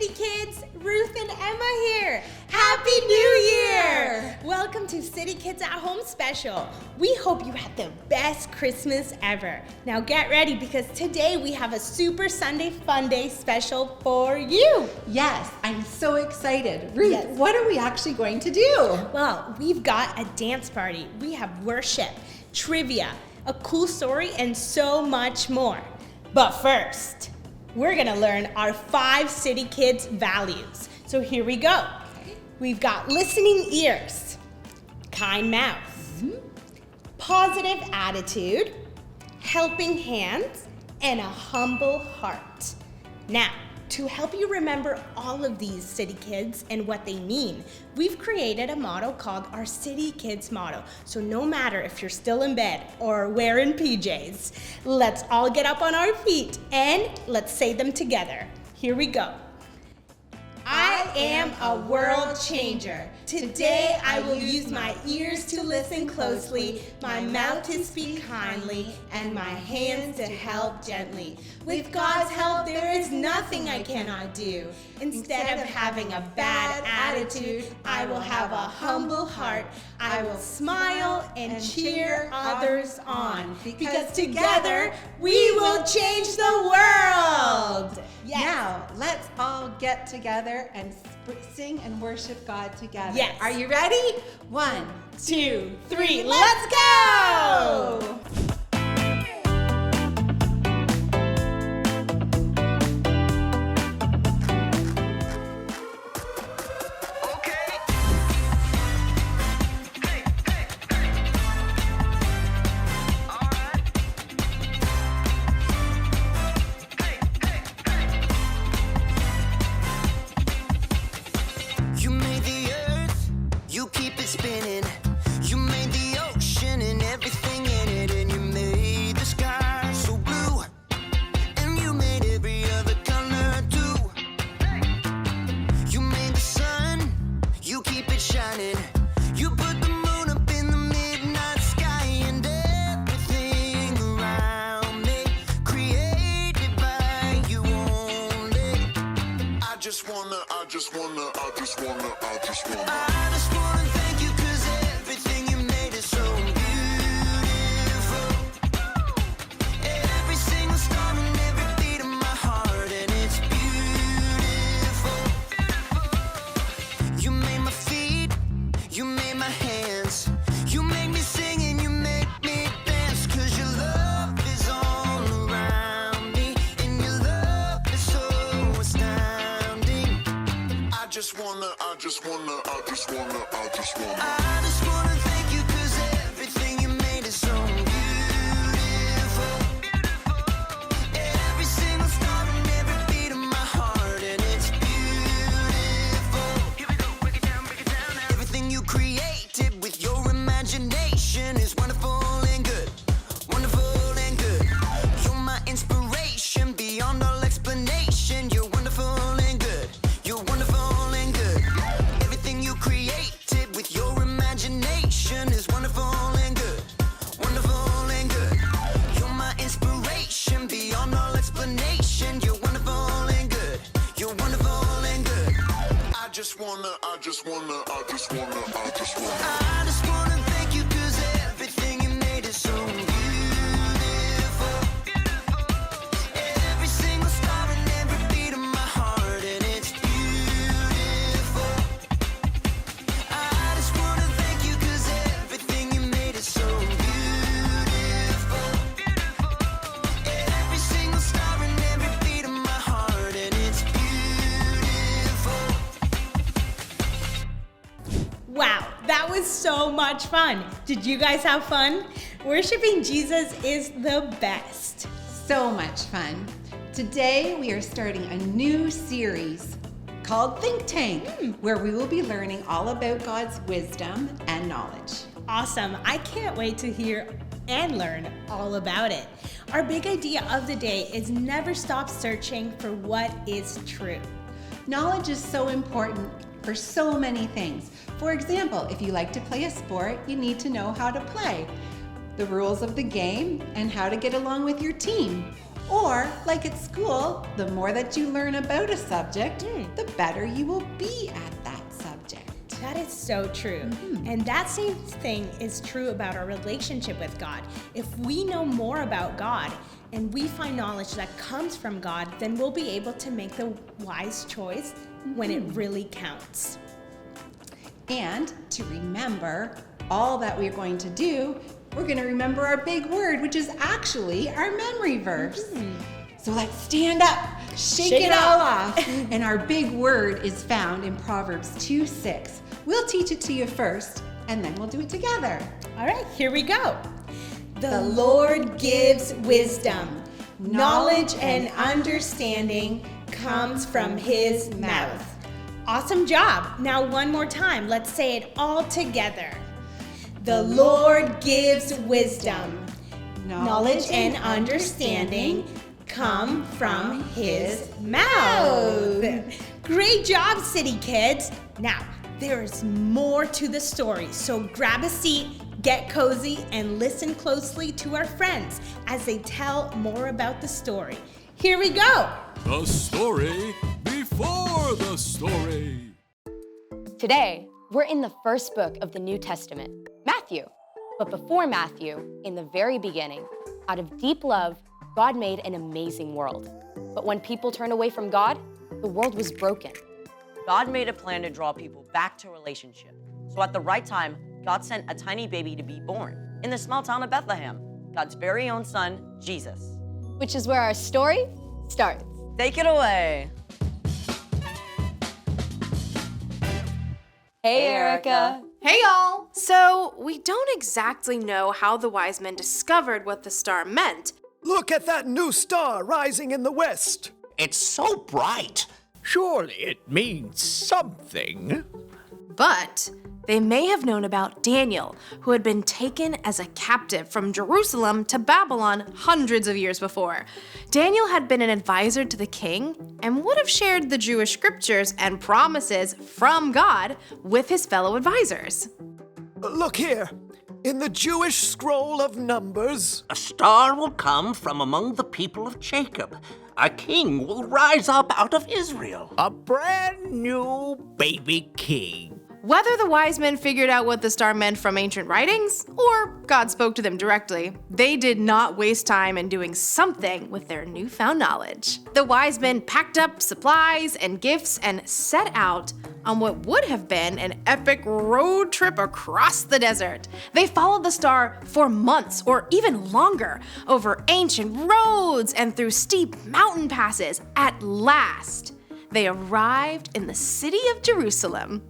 City Kids, Ruth and Emma here. Happy New Year! Welcome to City Kids at Home Special. We hope you had the best Christmas ever. Now get ready because today we have a Super Sunday Fun Day special for you. Yes, I'm so excited. Ruth, Yes. What are we actually going to do? Well, we've got a dance party. We have worship, trivia, a cool story, and so much more. But first, we're gonna learn our 5 City Kids values. So here we go. We've got listening ears, kind mouth, positive attitude, helping hands, and a humble heart. Now, to help you remember all of these City Kids and what they mean, we've created a motto called our City Kids motto. So no matter if you're still in bed or wearing PJs, let's all get up on our feet and let's say them together. Here we go. I am a world changer. Today I will use my ears to listen closely, my mouth to speak kindly, and my hands to help gently. With God's help, there is nothing I cannot do. Instead of having a bad attitude, I will have a humble heart. I will smile and cheer others on. Because together we will change the world. Yes. Now, let's all get together and sing and worship God together. Yes. Are you ready? 1, 2, 3, let's go! I just wanna thank you 'cause everything you made is so beautiful. Every single star and every beat of my heart, and it's beautiful. You made my feet, you made my hands, you made me sing and you made me dance. 'Cause your love is all around me, and your love is so astounding. I just wanna thank you 'cause everything you made is so beautiful. Every single star and every beat of my heart, and it's beautiful. Here we go, break it down now. Everything you created with your imagination is wonderful and good. Wonderful and good. You're my inspiration beyond all explanation. You're wonderful and good. You're wonderful and good. Everything you created with your imagination is wonderful and good. Wonderful and good. You're my inspiration beyond all explanation. You're wonderful and good. You're wonderful and good. I just wanna thank you 'cause everything you made is so beautiful. Every single star and every beat of my heart, and it's beautiful. I just wanna thank you 'cause everything you made is so beautiful. Every single star and every beat of my heart, and it's beautiful. Wow, that was so much fun. Did you guys have fun? Worshiping Jesus is the best. So much fun. Today we are starting a new series called Think Tank, where we will be learning all about God's wisdom and knowledge. Awesome. I can't wait to hear and learn all about it. Our big idea of the day is never stop searching for what is true. Knowledge is so important for so many things. For example, if you like to play a sport, you need to know how to play, the rules of the game, and how to get along with your team. Or, like at school, the more that you learn about a subject, the better you will be at that subject. That is so true. And that same thing is true about our relationship with God. If we know more about God and we find knowledge that comes from God, then we'll be able to make the wise choice when it really counts. And to remember all that we're going to do, we're going to remember our big word, which is actually our memory verse. So let's stand up, shake it all off. And our big word is found in Proverbs 2:6. We'll teach it to you first, and then we'll do it together. All right, here we go. The Lord gives wisdom. Knowledge and understanding comes from his mouth. Awesome job. Now one more time. Let's say it all together. The Lord gives wisdom. Knowledge and understanding come from his mouth. Great job, City Kids. Now, there is more to the story, so grab a seat, get cozy, and listen closely to our friends as they tell more about the story. Here we go. The story before the story. Today, we're in the first book of the New Testament, Matthew. But before Matthew, in the very beginning, out of deep love, God made an amazing world. But when people turned away from God, the world was broken. God made a plan to draw people back to relationship. So at the right time, God sent a tiny baby to be born in the small town of Bethlehem, God's very own son, Jesus. Which is where our story starts. Take it away. Hey, Erica. Hey y'all! So, we don't exactly know how the wise men discovered what the star meant. Look at that new star rising in the west. It's so bright. Surely it means something. But they may have known about Daniel, who had been taken as a captive from Jerusalem to Babylon hundreds of years before. Daniel had been an advisor to the king and would have shared the Jewish scriptures and promises from God with his fellow advisors. Look here. In the Jewish scroll of Numbers, A star will come from among the people of Jacob. A king will rise up out of Israel. A brand new baby king. Whether the wise men figured out what the star meant from ancient writings, or God spoke to them directly, they did not waste time in doing something with their newfound knowledge. The wise men packed up supplies and gifts and set out on what would have been an epic road trip across the desert. They followed the star for months or even longer, over ancient roads and through steep mountain passes. At last, they arrived in the city of Jerusalem.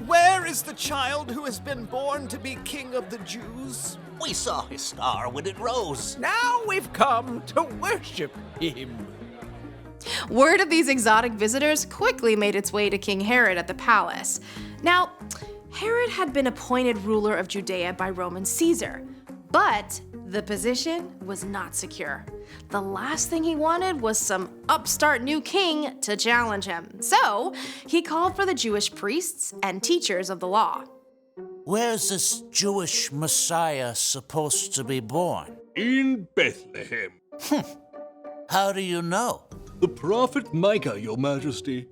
where is the child who has been born to be King of the Jews? We saw his star when it rose. Now we've come to worship him. Word of these exotic visitors quickly made its way to King Herod at the palace. Now, Herod had been appointed ruler of Judea by Roman Caesar, but the position was not secure. The last thing he wanted was some upstart new king to challenge him. So, he called for the Jewish priests and teachers of the law. Where's this Jewish Messiah supposed to be born? In Bethlehem. How do you know? The prophet Micah, your majesty.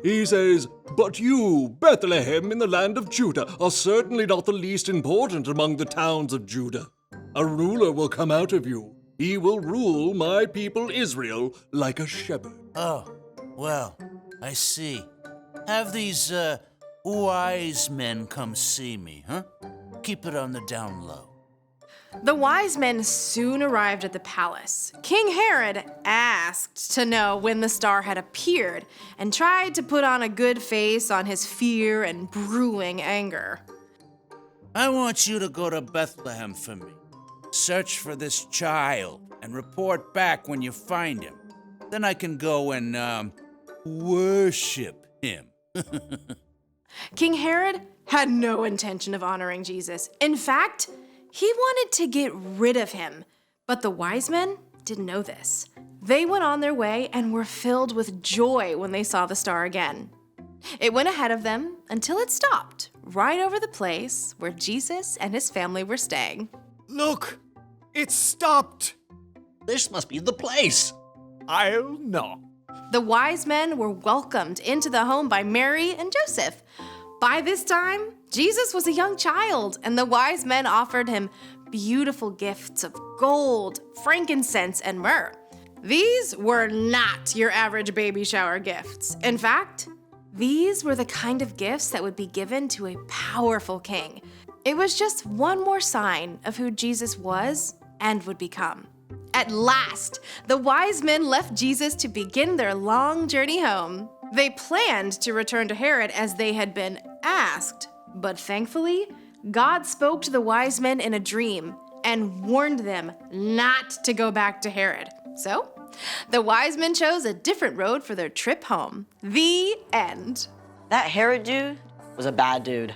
He says, "But you, Bethlehem in the land of Judah, are certainly not the least important among the towns of Judah. A ruler will come out of you. He will rule my people Israel like a shepherd." Oh, well, I see. Have these, wise men come see me, huh? Keep it on the down low. The wise men soon arrived at the palace. King Herod asked to know when the star had appeared and tried to put on a good face on his fear and brewing anger. I want you to go to Bethlehem for me. Search for this child and report back when you find him. Then I can go and, worship him. King Herod had no intention of honoring Jesus. In fact, he wanted to get rid of him. But the wise men didn't know this. They went on their way and were filled with joy when they saw the star again. It went ahead of them until it stopped right over the place where Jesus and his family were staying. Look, it stopped. This must be the place. I'll know. The wise men were welcomed into the home by Mary and Joseph. By this time, Jesus was a young child, and the wise men offered him beautiful gifts of gold, frankincense, and myrrh. These were not your average baby shower gifts. In fact, these were the kind of gifts that would be given to a powerful king. It was just one more sign of who Jesus was and would become. At last, the wise men left Jesus to begin their long journey home. They planned to return to Herod as they had been asked, but thankfully, God spoke to the wise men in a dream and warned them not to go back to Herod. So, the wise men chose a different road for their trip home. The end. That Herod dude was a bad dude.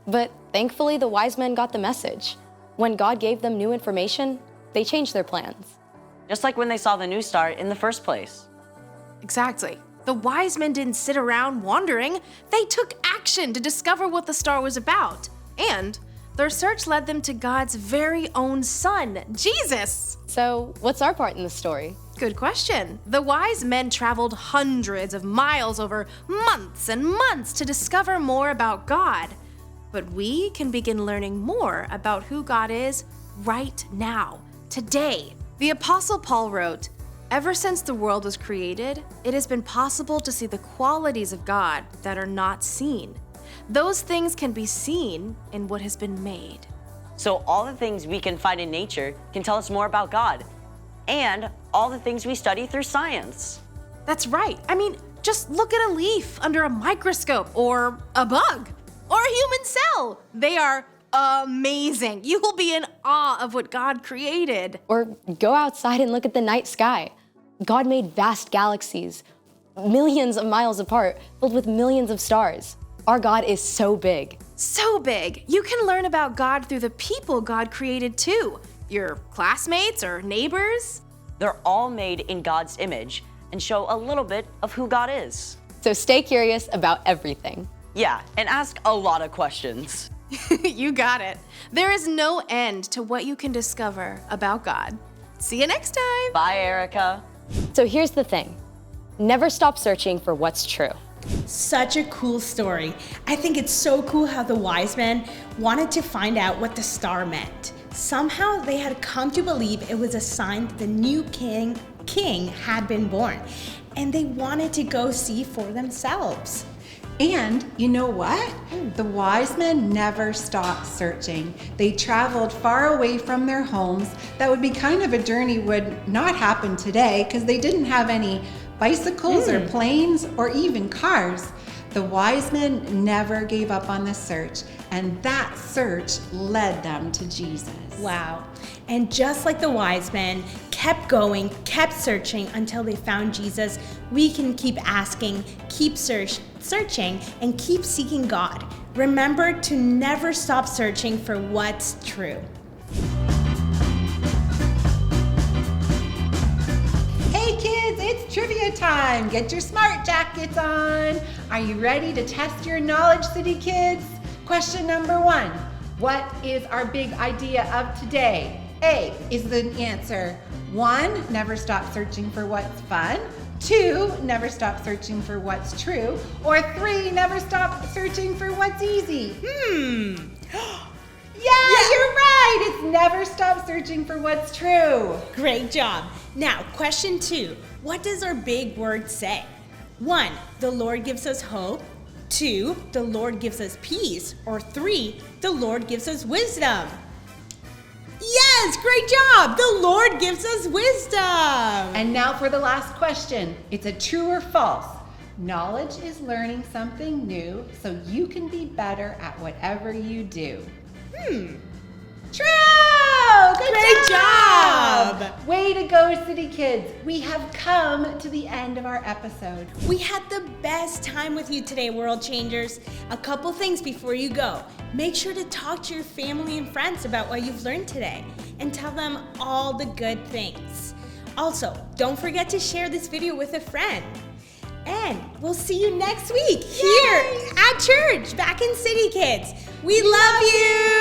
But thankfully, the wise men got the message. When God gave them new information, they changed their plans. Just like when they saw the new star in the first place. Exactly. The wise men didn't sit around wondering. They took action to discover what the star was about. And their search led them to God's very own son, Jesus. So, what's our part in the story? Good question. The wise men traveled hundreds of miles over months and months to discover more about God. But we can begin learning more about who God is right now, today. The Apostle Paul wrote, "Ever since the world was created, it has been possible to see the qualities of God that are not seen. Those things can be seen in what has been made." So all the things we can find in nature can tell us more about God, and all the things we study through science. That's right. I mean, just look at a leaf under a microscope, or a bug, or a human cell. They are amazing. You will be in awe of what God created. Or go outside and look at the night sky. God made vast galaxies, millions of miles apart, filled with millions of stars. Our God is so big. So big. You can learn about God through the people God created too. Your classmates or neighbors. They're all made in God's image and show a little bit of who God is. So stay curious about everything. Yeah, and ask a lot of questions. You got it. There is no end to what you can discover about God. See you next time. Bye, Erica. So here's the thing. Never stop searching for what's true. Such a cool story. I think it's so cool how the wise men wanted to find out what the star meant. Somehow they had come to believe it was a sign that the new king had been born, and they wanted to go see for themselves. And you know what? The wise men never stopped searching. They traveled far away from their homes. That would be kind of a journey would not happen today because they didn't have any bicycles or planes or even cars. The wise men never gave up on the search, and that search led them to Jesus. Wow. And just like the wise men kept going, kept searching until they found Jesus, we can keep asking, keep searching, and keep seeking God. Remember to never stop searching for what's true. Hey kids, it's trivia time. Get your smart jackets on. Are you ready to test your knowledge, City Kids? Question number 1. What is our big idea of today? A is the answer. 1, never stop searching for what's fun. 2, never stop searching for what's true. Or 3, never stop searching for what's easy. Yeah, you're right. It's never stop searching for what's true. Great job. Now, question 2. What does our big word say? 1, the Lord gives us hope. 2, the Lord gives us peace. Or 3, the Lord gives us wisdom. Yes, great job. The Lord gives us wisdom. And now for the last question. It's a true or false. Knowledge is learning something new so you can be better at whatever you do. True! Good job! Way to go, City Kids. We have come to the end of our episode. We had the best time with you today, World Changers. A couple things before you go. Make sure to talk to your family and friends about what you've learned today and tell them all the good things. Also, don't forget to share this video with a friend. And we'll see you next week here at church, back in City Kids. We love you!